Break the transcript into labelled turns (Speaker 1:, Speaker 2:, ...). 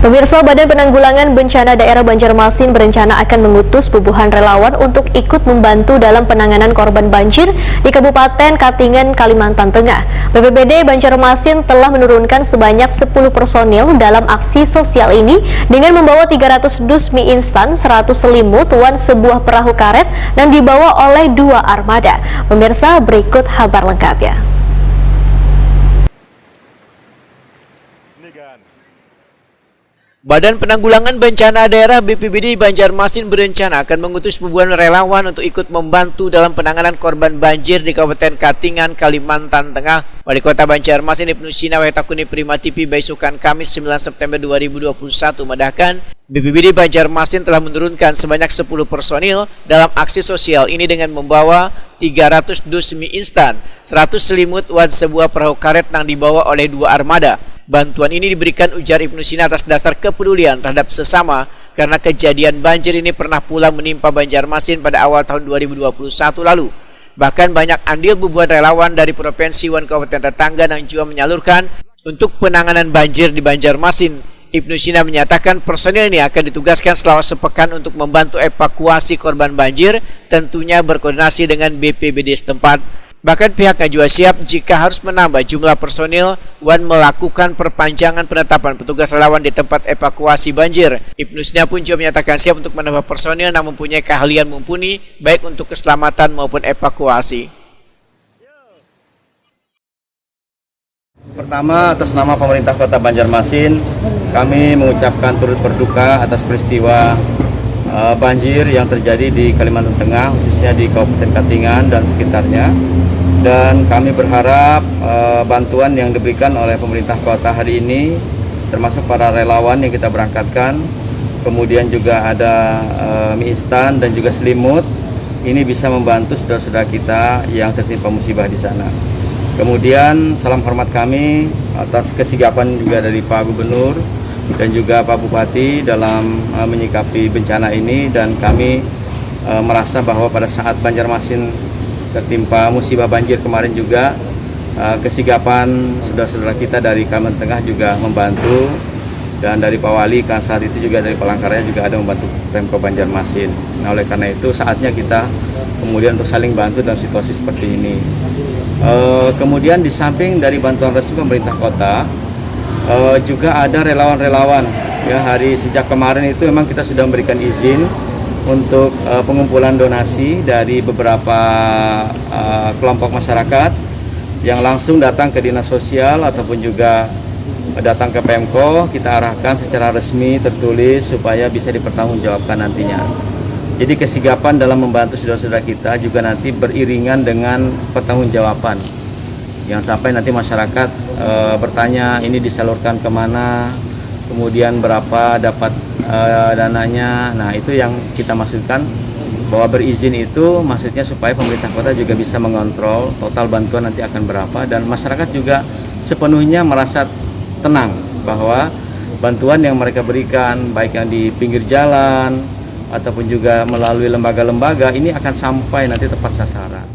Speaker 1: Pemirsa, Badan Penanggulangan Bencana Daerah Banjarmasin berencana akan mengutus puluhan relawan untuk ikut membantu dalam penanganan korban banjir di Kabupaten Katingan, Kalimantan Tengah. BPBD Banjarmasin telah menurunkan sebanyak 10 personil dalam aksi sosial ini dengan membawa 300 dus mie instan, 100 selimut, sebuah perahu karet dan dibawa oleh 2 armada. Pemirsa, berikut kabar lengkapnya.
Speaker 2: Badan Penanggulangan Bencana Daerah BPBD Banjarmasin berencana akan mengutus puluhan relawan untuk ikut membantu dalam penanganan korban banjir di Kabupaten Katingan, Kalimantan Tengah. Wali Kota Banjarmasin Ibnu Sina Wetakuni Prima TV Baisukan Kamis 9 September 2021 mendahkan BPBD Banjarmasin telah menurunkan sebanyak 10 personil dalam aksi sosial ini dengan membawa 300 dus mie instan, 100 selimut, sebuah perahu karet yang dibawa oleh 2 armada. Bantuan ini diberikan, ujar Ibnu Sina, atas dasar kepedulian terhadap sesama karena kejadian banjir ini pernah pula menimpa Banjarmasin pada awal tahun 2021 lalu. Bahkan banyak andil bubuhan relawan dari provinsi dan kabupaten tetangga yang juga menyalurkan untuk penanganan banjir di Banjarmasin. Ibnu Sina menyatakan personil ini akan ditugaskan selama sepekan untuk membantu evakuasi korban banjir, tentunya berkoordinasi dengan BPBD setempat. Bahkan pihaknya juga siap jika harus menambah jumlah personil dan melakukan perpanjangan penetapan petugas relawan di tempat evakuasi banjir. Ibnu Sina pun juga menyatakan siap untuk menambah personil yang mempunyai keahlian mumpuni baik untuk keselamatan maupun evakuasi.
Speaker 3: Pertama, atas nama pemerintah Kota Banjarmasin, kami mengucapkan turut berduka atas peristiwa banjir yang terjadi di Kalimantan Tengah, khususnya di Kabupaten Katingan dan sekitarnya. Dan kami berharap bantuan yang diberikan oleh pemerintah kota hari ini, termasuk para relawan yang kita berangkatkan, kemudian juga ada mie instan dan juga selimut, ini bisa membantu saudara-saudara kita yang tertimpa musibah di sana. Kemudian salam hormat kami atas kesigapan juga dari Pak Gubernur dan juga Pak Bupati dalam menyikapi bencana ini, dan kami merasa bahwa pada saat Banjarmasin tertimpa musibah banjir kemarin juga kesigapan saudara-saudara kita dari Kalimantan Tengah juga membantu, dan dari Pak Wali kan saat itu juga dari Palangkaraya juga ada membantu Pemkab Banjarmasin. Nah, oleh karena itu saatnya kita kemudian untuk saling bantu dalam situasi seperti ini. Kemudian di samping dari bantuan resmi pemerintah kota, juga ada relawan-relawan ya. Sejak kemarin itu memang kita sudah memberikan izin untuk pengumpulan donasi dari beberapa kelompok masyarakat yang langsung datang ke dinas sosial ataupun juga datang ke Pemko. Kita arahkan secara resmi tertulis supaya bisa dipertanggungjawabkan nantinya. Jadi kesigapan dalam membantu saudara-saudara kita juga nanti beriringan dengan pertanggungjawaban. Yang sampai nanti masyarakat bertanya ini disalurkan kemana, kemudian berapa dapat dananya. Nah, itu yang kita maksudkan, bahwa berizin itu maksudnya supaya pemerintah kota juga bisa mengontrol total bantuan nanti akan berapa, dan masyarakat juga sepenuhnya merasa tenang bahwa bantuan yang mereka berikan baik yang di pinggir jalan ataupun juga melalui lembaga-lembaga ini akan sampai nanti tepat sasaran.